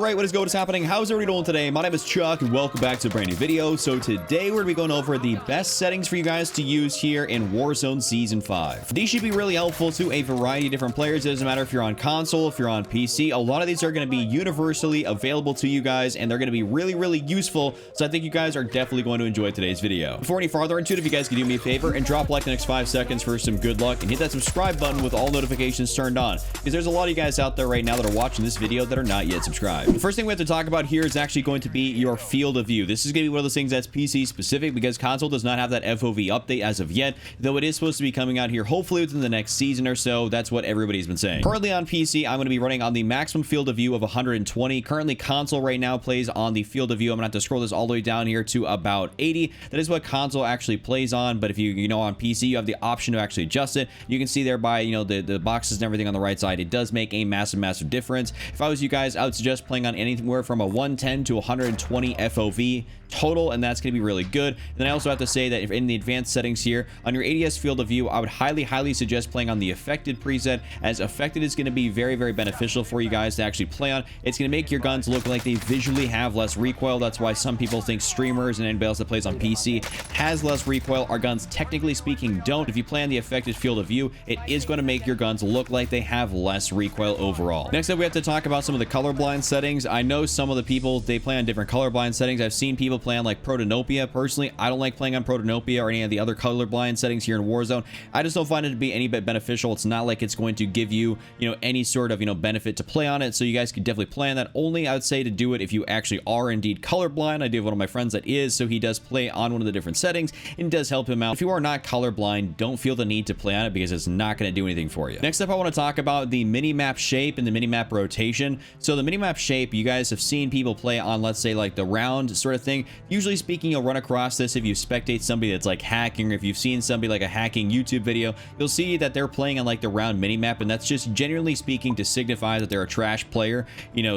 Alright, what is good? What is happening? How's everybody doing today? My name is Chuck and welcome back to a brand new video. So today we're going to be going over the best settings for you guys to use here in Warzone Season 5. These should be really helpful to a variety of different players. It doesn't matter if you're on console, if you're on PC. A lot of these are going to be universally available to you guys and they're going to be really useful. So I think you guys are definitely going to enjoy today's video. Before any farther into it, if you guys can do me a favor and drop like the next 5 seconds for some good luck and hit that subscribe button with all notifications turned on, because there's a lot of you guys out there right now that are watching this video that are not yet subscribed. The first thing we have to talk about here is actually going to be your field of view. This is going to be one of those things that's PC specific because console does not have that FOV update as of yet, though it is supposed to be coming out here hopefully within the next season or so. That's what everybody's been saying. Currently on PC, I'm going to be running on the maximum field of view of 120. Currently console right now plays on the field of view. I'm going to have to scroll this all the way down here to about 80. That is what console actually plays on, but if you know on PC, you have the option to actually adjust it. You can see there by, the boxes and everything on the right side, it does make a massive difference. If I was you guys, I would suggest playing on anywhere from a 110 to 120 FOV total, and that's going to be really good. And then I also have to say that if in the advanced settings here on your ADS field of view, I would highly suggest playing on the affected preset, as affected is going to be very beneficial for you guys to actually play on. It's going to make your guns look like they visually have less recoil. That's why some people think streamers and anybody else that plays on PC has less recoil. Our guns technically speaking don't. If you play on the affected field of view, it is going to make your guns look like they have less recoil overall. Next up, we have to talk about some of the colorblind settings. I know some of the people, they play on different colorblind settings. I've seen people play on like Protanopia. Personally, I don't like playing on Protanopia or any of the other colorblind settings here in Warzone. I just don't find it to be any bit beneficial. It's not like it's going to give you, any sort of, benefit to play on it. So you guys can definitely play on that. Only I would say to do it if you actually are indeed colorblind. I do have one of my friends that is, so he does play on one of the different settings and it does help him out. If you are not colorblind, don't feel the need to play on it because it's not going to do anything for you. Next up, I want to talk about the mini-map shape and the mini-map rotation. So the mini-map shape, you guys have seen people play on, let's say like the round sort of thing. Usually speaking, you'll run across this if you spectate somebody that's like hacking, or if you've seen somebody like a hacking YouTube video, you'll see that they're playing on like the round mini-map, and that's just generally speaking to signify that they're a trash player.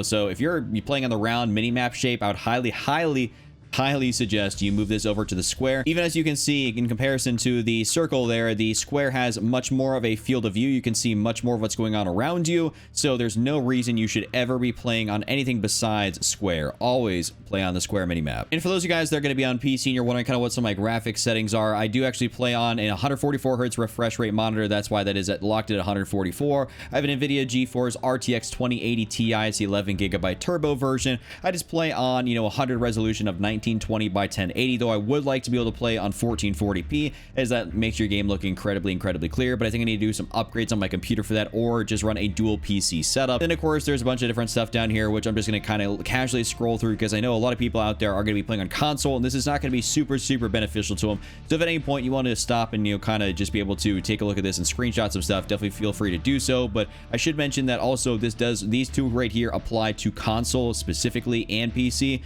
So if you're playing on the round mini-map shape, I would highly suggest you move this over to the square. Even as you can see in comparison to the circle there, the square has much more of a field of view. You can see much more of what's going on around you, so there's no reason you should ever be playing on anything besides square. Always play on the square mini-map. And for those of you guys that are going to be on PC and you're wondering kind of what some of my graphics settings are, I do actually play on a 144 hertz refresh rate monitor. That's why that is locked at 144. I have an NVIDIA GeForce RTX 2080 Ti. It's the 11 gigabyte turbo version. I just play on 100 resolution of 1920 by 1080, though I would like to be able to play on 1440p, as that makes your game look incredibly clear. But I think I need to do some upgrades on my computer for that, or just run a dual PC setup. Then of course there's a bunch of different stuff down here which I'm just going to kind of casually scroll through, because I know a lot of people out there are going to be playing on console and this is not going to be super beneficial to them. So if at any point you want to stop and kind of just be able to take a look at this and screenshot some stuff, definitely feel free to do so. But I should mention that also these two right here apply to console specifically and PC.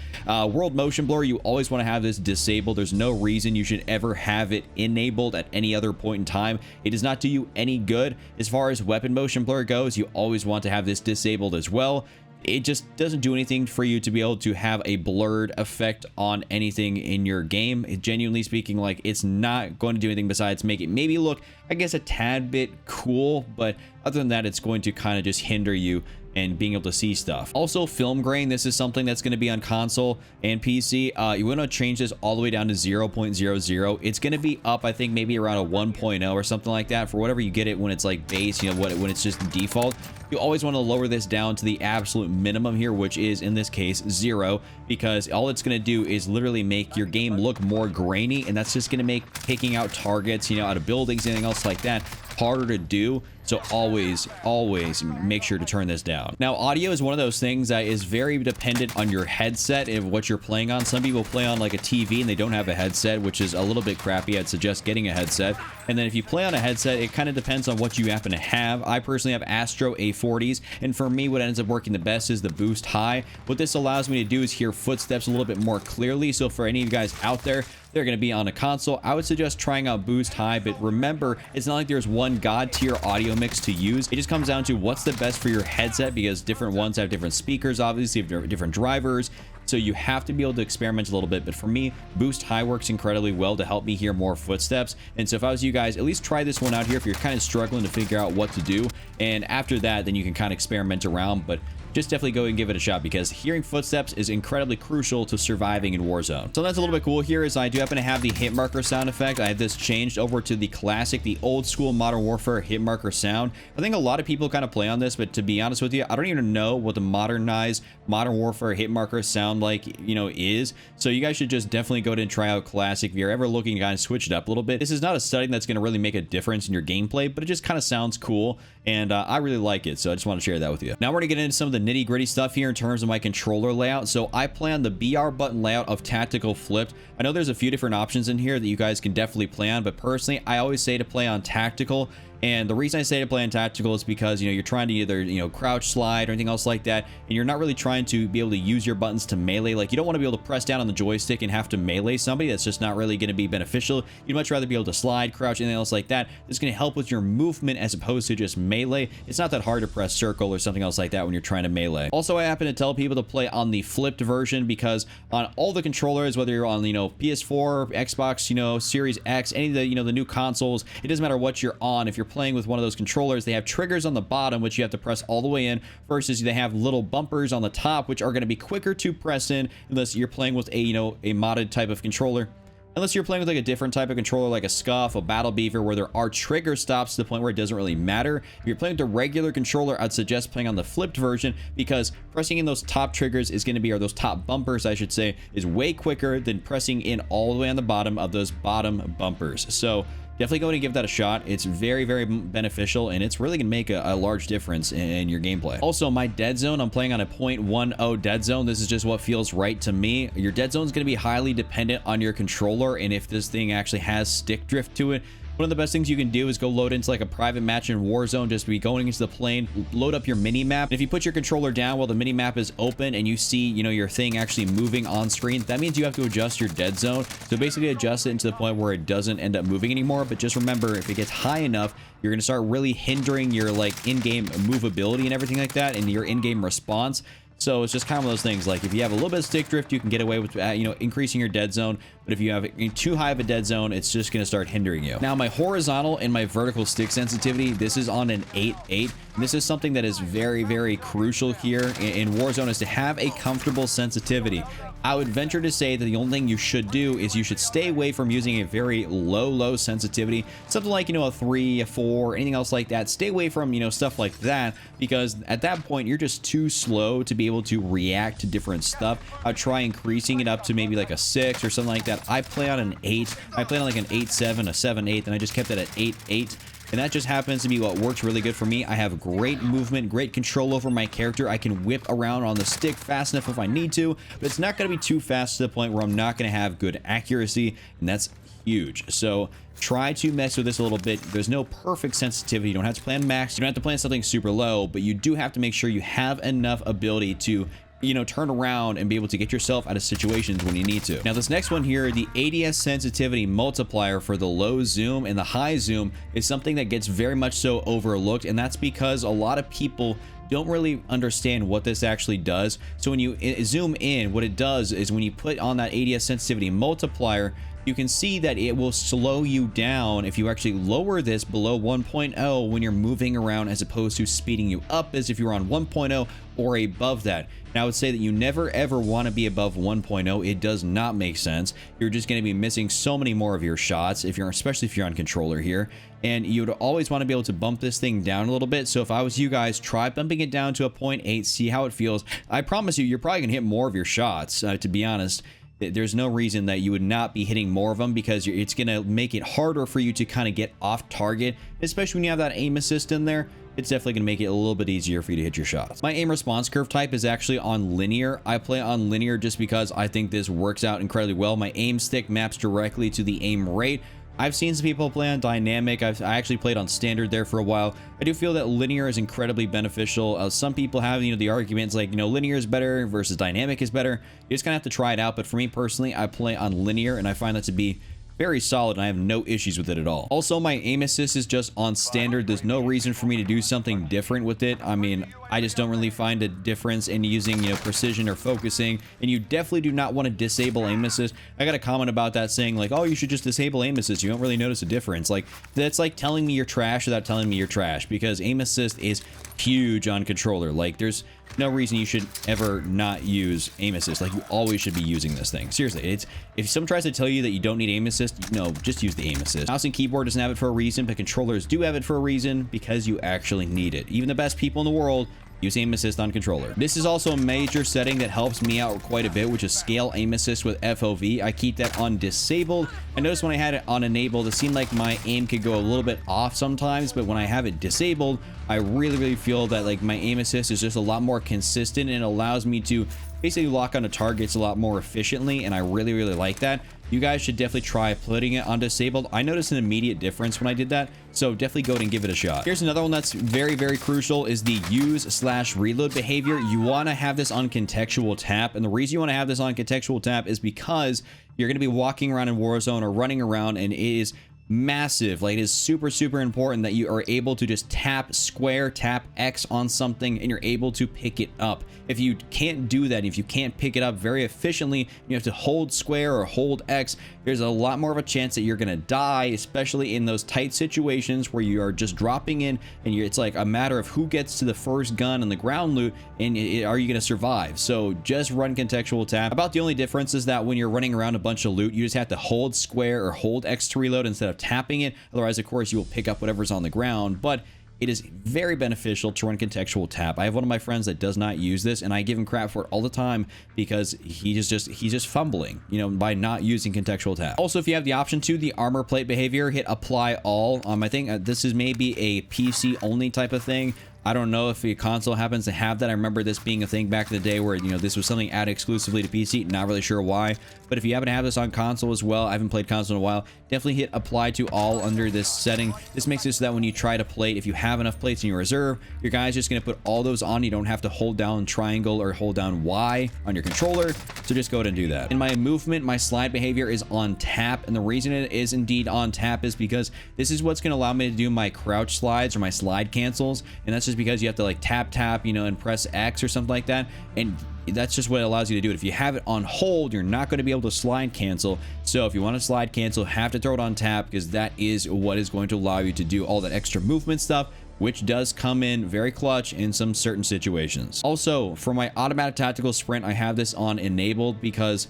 World motion blur, you always want to have this disabled. There's no reason you should ever have it enabled at any other point in time. It does not do you any good. As far as weapon motion blur goes, you always want to have this disabled as well. It just doesn't do anything for you to be able to have a blurred effect on anything in your game. Genuinely speaking, like, it's not going to do anything besides make it maybe look, I guess, a tad bit cool, but other than that, it's going to kind of just hinder you and being able to see stuff. Also, film grain, this is something that's going to be on console and PC. You want to change this all the way down to 0.00. It's going to be up, I think, maybe around a 1.0 or something like that for whatever you get it when it's like base, when it's just default. You always want to lower this down to the absolute minimum here, which is in this case 0, because all it's going to do is literally make your game look more grainy, and that's just going to make picking out targets, out of buildings, anything else like that, harder to do. So always make sure to turn this down. Now, audio is one of those things that is very dependent on your headset and what you're playing on. Some people play on like a TV and they don't have a headset, which is a little bit crappy. I'd suggest getting a headset. And then if you play on a headset, it kind of depends on what you happen to have. I personally have Astro A40s, and for me, what ends up working the best is the Boost High. What this allows me to do is hear footsteps a little bit more clearly. So for any of you guys out there, they're going to be on a console, I would suggest trying out Boost High. But remember, it's not like there's one god tier audio mix to use. It just comes down to what's the best for your headset, because different ones have different speakers, obviously have different drivers. So you have to be able to experiment a little bit. But for me, Boost High works incredibly well to help me hear more footsteps. And so if I was you guys, at least try this one out here if you're kind of struggling to figure out what to do. And after that, then you can kind of experiment around. But just definitely go and give it a shot, because hearing footsteps is incredibly crucial to surviving in Warzone. So that's a little bit cool here, is I do happen to have the hit marker sound effect. I have this changed over to the classic, the old school Modern Warfare hit marker sound. I think a lot of people kind of play on this, but to be honest with you, I don't even know what the modernized Modern Warfare hit marker sound like, you know, is. So you guys should just definitely go ahead and try out classic if you're ever looking to kind of switch it up a little bit. This is not a setting that's going to really make a difference in your gameplay, but it just kind of sounds cool, and I really like it, so I just want to share that with you. Now we're going to get into some of the nitty gritty stuff here in terms of my controller layout. So I play on the BR button layout of tactical flipped. I know there's a few different options in here that you guys can definitely play on, but personally I always say to play on tactical. And the reason I say to play on tactical is because, you know, you're trying to either, you know, crouch, slide, or anything else like that, and you're not really trying to be able to use your buttons to melee. Like, you don't want to be able to press down on the joystick and have to melee somebody. That's just not really going to be beneficial. You'd much rather be able to slide, crouch, anything else like that. It's going to help with your movement as opposed to just melee. It's not that hard to press circle or something else like that when you're trying to melee. Also, I happen to tell people to play on the flipped version, because on all the controllers, whether you're on, you know, PS4, Xbox, you know, Series X, any of the, you know, the new consoles, it doesn't matter what you're on. If you're playing with one of those controllers, they have triggers on the bottom, which you have to press all the way in, versus they have little bumpers on the top, which are going to be quicker to press in unless you're playing with a, you know, a modded type of controller. Unless you're playing with like a different type of controller, like a Scuff, a Battle Beaver, where there are trigger stops to the point where it doesn't really matter. If you're playing with the regular controller, I'd suggest playing on the flipped version, because pressing in those top triggers is going to be, or those top bumpers, I should say, is way quicker than pressing in all the way on the bottom of those bottom bumpers. So definitely go ahead and give that a shot. It's very, very beneficial, and it's really going to make a large difference in your gameplay. Also, my dead zone, I'm playing on a 0.10 dead zone. This is just what feels right to me. Your dead zone is going to be highly dependent on your controller, and if this thing actually has stick drift to it. One of the best things you can do is go load into like a private match in Warzone, just be going into the plane, load up your mini-map. If you put your controller down while the mini-map is open and you see, you know, your thing actually moving on screen, that means you have to adjust your dead zone. So basically adjust it to the point where it doesn't end up moving anymore. But just remember, if it gets high enough, you're going to start really hindering your like in-game movability and everything like that, and your in-game response. So it's just kind of one of those things, like if you have a little bit of stick drift, you can get away with, you know, increasing your dead zone. But if you have too high of a dead zone, it's just going to start hindering you. Now, my horizontal and my vertical stick sensitivity, this is on an 8.8. This is something that is very, very crucial here in Warzone, is to have a comfortable sensitivity. I would venture to say that the only thing you should do is you should stay away from using a very low sensitivity, something like, you know, a 3, a 4, anything else like that. Stay away from, you know, stuff like that, because at that point you're just too slow to be able to react to different stuff. I'd try increasing it up to maybe like a 6 or something like that. I play on an 8. I play on like an 8.7, a 7.8, and I just kept it at 8.8. And that just happens to be what works really good for me. I have great movement, great control over my character. I can whip around on the stick fast enough if I need to, but it's not going to be too fast to the point where I'm not going to have good accuracy, and that's huge. So try to mess with this a little bit. There's no perfect sensitivity. You don't have to plan max. You don't have to plan something super low, but you do have to make sure you have enough ability to, you know, turn around and be able to get yourself out of situations when you need to. Now, this next one here, the ADS sensitivity multiplier for the low zoom and the high zoom, is something that gets very much so overlooked, and that's because a lot of people don't really understand what this actually does. So when you zoom in, what it does is when you put on that ADS sensitivity multiplier, you can see that it will slow you down if you actually lower this below 1.0 when you're moving around, as opposed to speeding you up as if you were on 1.0 or above that. Now, I would say that you never ever want to be above 1.0. It does not make sense. You're just going to be missing so many more of your shots, especially if you're on controller here. And you would always want to be able to bump this thing down a little bit. So if I was you guys, try bumping it down to a 0.8, see how it feels. I promise you, you're probably going to hit more of your shots, to be honest. There's no reason that you would not be hitting more of them, because it's going to make it harder for you to kind of get off target, especially when you have that aim assist in there. It's definitely going to make it a little bit easier for you to hit your shots. My aim response curve type is actually on linear. I play on linear just because I think this works out incredibly well. My aim stick maps directly to the aim rate. I've seen some people play on dynamic. I actually played on standard there for a while. I do feel that linear is incredibly beneficial. Some people have, you know, the arguments like, you know, linear is better versus dynamic is better. You just kind of have to try it out. But for me personally, I play on linear, and I find that to be very solid, and I have no issues with it at all. Also, my aim assist is just on standard. There's no reason for me to do something different with it. I mean, I just don't really find a difference in using, you know, precision or focusing, and you definitely do not want to disable aim assist. I got a comment about that saying like, oh, you should just disable aim assist. You don't really notice a difference. Like, that's like telling me you're trash without telling me you're trash, because aim assist is huge on controller. Like, there's no reason you should ever not use aim assist. Like, you always should be using this thing. Seriously, it's, if someone tries to tell you that you don't need aim assist, no, just use the aim assist. Mouse and keyboard doesn't have it for a reason, but controllers do have it for a reason, because you actually need it. Even the best people in the world use aim assist on controller. This is also a major setting that helps me out quite a bit, which is scale aim assist with FOV. I keep that on disabled. I noticed when I had it on enabled, it seemed like my aim could go a little bit off sometimes, but when I have it disabled, I really feel that like my aim assist is just a lot more consistent, and it allows me to basically lock onto targets a lot more efficiently, and I really like that. You guys should definitely try putting it on disabled. I noticed an immediate difference when I did that, so definitely go ahead and give it a shot. Here's another one that's very crucial, is the use/reload behavior. You want to have this on contextual tap, and the reason you want to have this on contextual tap is because you're going to be walking around in Warzone or running around, and it is massive. Like, it is super important that you are able to just tap square, tap X on something, and you're able to pick it up. If you can't do that, if you can't pick it up very efficiently, you have to hold square or hold X, there's a lot more of a chance that you're gonna die, especially in those tight situations where you are just dropping in, and it's like a matter of who gets to the first gun and the ground loot, and are you gonna survive? So just run contextual tap. About the only difference is that when you're running around a bunch of loot, you just have to hold square or hold X to reload instead of tapping it. Otherwise, of course, you will pick up whatever's on the ground, but it is very beneficial to run contextual tap. I have one of my friends that does not use this, and I give him crap for it all the time because he's just fumbling, you know, by not using contextual tap. Also, if you have the option to, the armor plate behavior, hit apply all. I think this is maybe a PC only type of thing. I don't know if the console happens to have that. I remember this being a thing back in the day where, you know, this was something added exclusively to PC. Not really sure why, but if you happen to have this on console as well, I haven't played console in a while, definitely hit apply to all under this setting. This makes it so that when you try to plate, if you have enough plates in your reserve, your guy's just going to put all those on. You don't have to hold down triangle or hold down Y on your controller. So just go ahead and do that. In my movement, my slide behavior is on tap, and the reason it is indeed on tap is because this is what's going to allow me to do my crouch slides or my slide cancels, and that's just because you have to like tap, you know, and press X or something like that, and that's just what it allows you to do it. If you have it on hold, you're not going to be able to slide cancel. So if you want to slide cancel, have to throw it on tap, because that is what is going to allow you to do all that extra movement stuff, which does come in very clutch in some certain situations. Also, for my automatic tactical sprint, I have this on enabled because,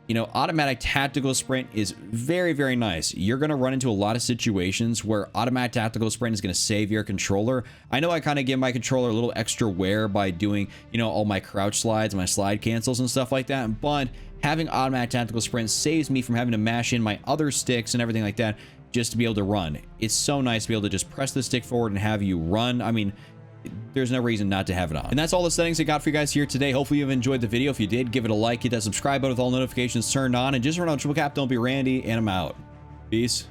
you know, automatic tactical sprint is very nice. You're going to run into a lot of situations where automatic tactical sprint is going to save your controller. I know I kind of give my controller a little extra wear by doing, you know, all my crouch slides, my slide cancels and stuff like that, but having automatic tactical sprint saves me from having to mash in my other sticks and everything like that just to be able to run. It's so nice to be able to just press the stick forward and have you run. I mean, there's no reason not to have it on. And that's all the settings I got for you guys here today. Hopefully you've enjoyed the video. If you did, give it a like, hit that subscribe button with all notifications turned on, and just remember, triple cap, don't be Randy, and I'm out. Peace.